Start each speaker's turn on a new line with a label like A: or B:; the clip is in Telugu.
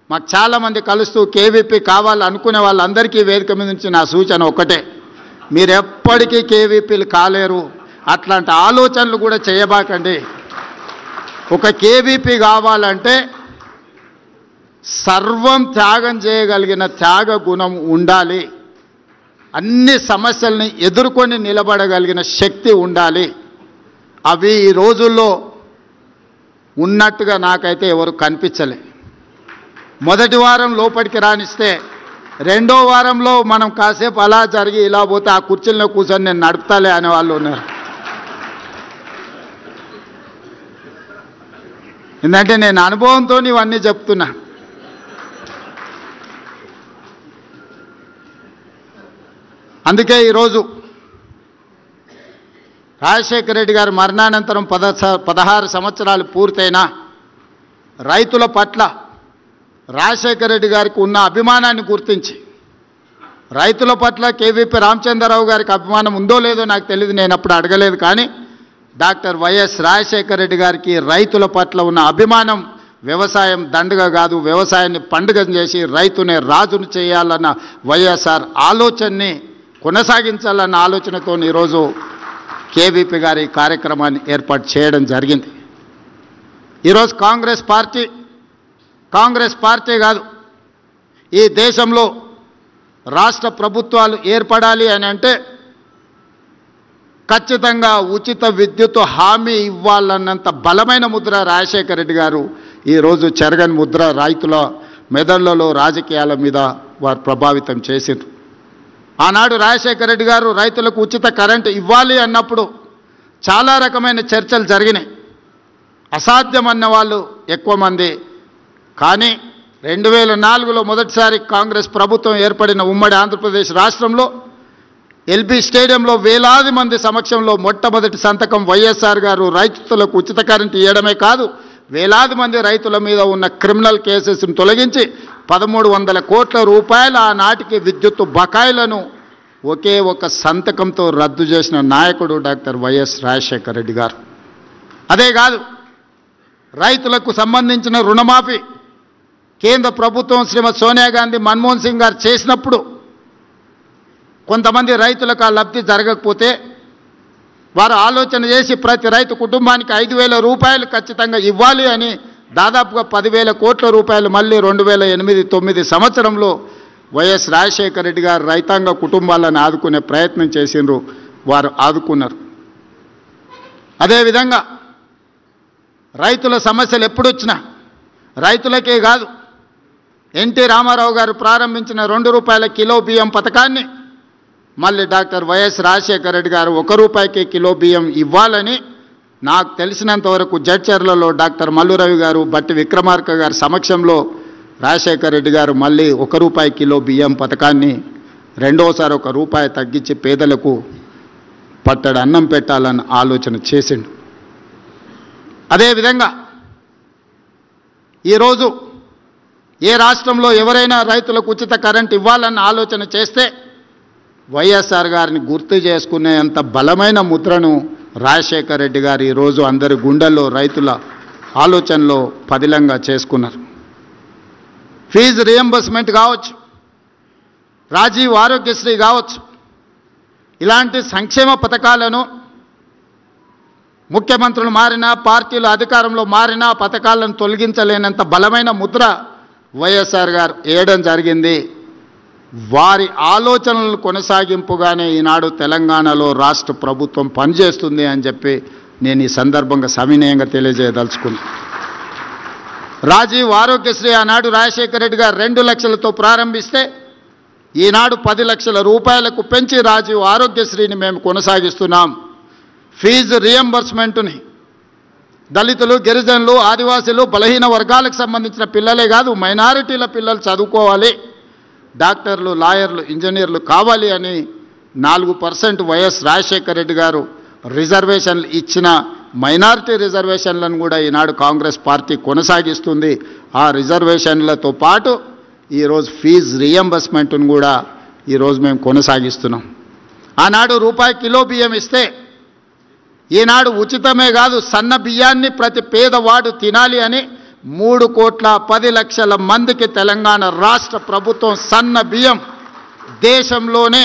A: మాకు చాలామంది కలుస్తూ కేవీపీ కావాలనుకునే వాళ్ళందరికీ వేదిక మీద నుంచి నా సూచన ఒకటే, మీరు ఎప్పటికీ కేవీపీలు కాలేరు, అట్లాంటి ఆలోచనలు కూడా చేయబాకండి. ఒక కేవీపీ కావాలంటే సర్వం త్యాగం చేయగలిగిన త్యాగ గుణం ఉండాలి, అన్ని సమస్యల్ని ఎదుర్కొని నిలబడగలిగిన శక్తి ఉండాలి. అవి ఈ రోజుల్లో ఉన్నట్టుగా నాకైతే ఎవరు కనిపించలే. మొదటి వారం లోపలికి రానిస్తే రెండో వారంలో మనం కాసేపు అలా జరిగి ఇలా పోతే ఆ కుర్చీల్లో కూర్చొని నేను నడుపుతాలే అనే వాళ్ళు ఉన్నారు. ఎందుకంటే నేను అనుభవంతో ఇవన్నీ చెప్తున్నా. అందుకే ఈరోజు రాజశేఖర రెడ్డి గారి మరణానంతరం 16 సంవత్సరాలు పూర్తయినా రైతుల పట్ల రాజశేఖర రెడ్డి గారికి ఉన్న అభిమానాన్ని గుర్తించి, రైతుల పట్ల కేవీపీ రామచంద్రరావు గారికి అభిమానం ఉందో లేదో నాకు తెలియదు, నేను అప్పుడు అడగలేదు. కానీ డాక్టర్ వైఎస్ రాజశేఖర రెడ్డి గారికి రైతుల పట్ల ఉన్న అభిమానం వ్యవసాయం దండగ కాదు, వ్యవసాయాన్ని పండుగ చేసి రైతునే రాజును చేయాలన్న వైఎస్ఆర్ ఆలోచనని కొనసాగించాలన్న ఆలోచనతో ఈరోజు కేవీపీ గారి కార్యక్రమాన్ని ఏర్పాటు చేయడం జరిగింది. ఈరోజు కాంగ్రెస్ పార్టీ కాదు, ఈ దేశంలో రాష్ట్ర ప్రభుత్వాలు ఏర్పడాలి అని అంటే ఖచ్చితంగా ఉచిత విద్యుత్ హామీ ఇవ్వాలన్నంత బలమైన ముద్ర రాజశేఖర రెడ్డి గారు ఈరోజు చెరగని ముద్ర రైతుల మెదళ్లలో రాజకీయాల మీద వారు ప్రభావితం చేసిండ్రు. ఆనాడు రాజశేఖర రెడ్డి గారు రైతులకు ఉచిత కరెంటు ఇవ్వాలి అన్నప్పుడు చాలా రకమైన చర్చలు జరిగినాయి. అసాధ్యమన్న వాళ్ళు ఎక్కువ మంది. కానీ 2004లో మొదటిసారి కాంగ్రెస్ ప్రభుత్వం ఏర్పడిన ఉమ్మడి ఆంధ్రప్రదేశ్ రాష్ట్రంలో ఎల్బీ స్టేడియంలో వేలాది మంది సమక్షంలో మొట్టమొదటి సంతకం వైఎస్ఆర్ గారు రైతులకు ఉచిత కరెంటు ఇవ్వడమే కాదు, వేలాది మంది రైతుల మీద ఉన్న క్రిమినల్ కేసెస్ను తొలగించి 1300 కోట్ల రూపాయల ఆనాటికి విద్యుత్ బకాయిలను ఒకే ఒక సంతకంతో రద్దు చేసిన నాయకుడు డాక్టర్ వైఎస్ రాజశేఖర రెడ్డి గారు. అదే కాదు, రైతులకు సంబంధించిన రుణమాఫీ కేంద్ర ప్రభుత్వం శ్రీమతి సోనియా గాంధీ మన్మోహన్ సింగ్ గారు చేసినప్పుడు కొంతమంది రైతులకు ఆ లబ్ధి జరగకపోతే వారు ఆలోచన చేసి ప్రతి రైతు కుటుంబానికి 5,000 రూపాయలు ఖచ్చితంగా ఇవ్వాలి అని దాదాపుగా 10,000 కోట్ల రూపాయలు మళ్ళీ 2008-9 సంవత్సరంలో వైఎస్ రాజశేఖర రెడ్డి గారు రైతాంగ కుటుంబాలను ఆదుకునే ప్రయత్నం చేసిండ్రు, వారు ఆదుకున్నారు. అదేవిధంగా రైతుల సమస్యలు ఎప్పుడొచ్చినా రైతులకే కాదు, ఎన్టీ రామారావు గారు ప్రారంభించిన 2 రూపాయల కిలో బియ్యం పథకాన్ని మళ్ళీ డాక్టర్ వైఎస్ రాజశేఖర రెడ్డి గారు 1 రూపాయికి కిలో బియ్యం ఇవ్వాలని నాకు తెలిసినంతవరకు జడ్చర్లలో డాక్టర్ మల్లురవి గారు, బట్టి విక్రమార్క గారి సమక్షంలో రాజశేఖర రెడ్డి గారు మళ్ళీ 1 రూపాయి కిలో బియ్యం పథకాన్ని రెండోసారి 1 రూపాయి తగ్గించి పేదలకు పట్టడి అన్నం పెట్టాలని ఆలోచన చేసిండు. అదేవిధంగా ఈరోజు ఏ రాష్ట్రంలో ఎవరైనా రైతులకు ఉచిత కరెంట్ ఇవ్వాలన్న ఆలోచన చేస్తే వైఎస్ఆర్ గారిని గుర్తు చేసుకునేంత బలమైన ముద్రను రాజశేఖర రెడ్డి గారు ఈరోజు అందరి గుండెల్లో రైతుల ఆలోచనలో పదిలంగా చేసుకున్నారు. ఫీజు రియంబర్స్మెంట్ కావచ్చు, రాజీవ్ ఆరోగ్యశ్రీ కావచ్చు, ఇలాంటి సంక్షేమ పథకాలను ముఖ్యమంత్రులు మారినా, పార్టీలు అధికారంలో మారినా పథకాలను తొలగించలేనంత బలమైన ముద్ర వైఎస్ఆర్ గారు వేయడం జరిగింది. వారి ఆలోచనలు కొనసాగింపుగానే ఈనాడు తెలంగాణలో రాష్ట్ర ప్రభుత్వం పనిచేస్తుంది అని చెప్పి నేను ఈ సందర్భంగా సవినయంగా తెలియజేయదలుచుకున్నాను. రాజీవ్ ఆరోగ్యశ్రీ ఆనాడు రాజశేఖర రెడ్డి గారు 2 లక్షలతో ప్రారంభిస్తే ఈనాడు 10 లక్షల రూపాయలకు పెంచి రాజీవ్ ఆరోగ్యశ్రీని మేము కొనసాగిస్తున్నాం. ఫీజు రియంబర్స్మెంట్ని దళితులు, గిరిజనులు, ఆదివాసీలు, బలహీన వర్గాలకు సంబంధించిన పిల్లలే కాదు, మైనారిటీల పిల్లలు చదువుకోవాలి, డాక్టర్లు, లాయర్లు, ఇంజనీర్లు కావాలి అని 4% వైఎస్ రాజశేఖర రెడ్డి గారు రిజర్వేషన్లు ఇచ్చిన మైనారిటీ రిజర్వేషన్లను కూడా ఈనాడు కాంగ్రెస్ పార్టీ కొనసాగిస్తుంది. ఆ రిజర్వేషన్లతో పాటు ఈరోజు ఫీజు రియంబర్స్మెంట్ను కూడా ఈరోజు మేము కొనసాగిస్తున్నాం. ఆనాడు రూపాయి కిలో బియ్యం ఇస్తే ఈనాడు ఉచితమే కాదు, సన్న బియ్యాన్ని ప్రతి పేదవాడు తినాలి అని 3,10,00,000 మందికి తెలంగాణ రాష్ట్ర ప్రభుత్వం సన్న బియ్యం దేశంలోనే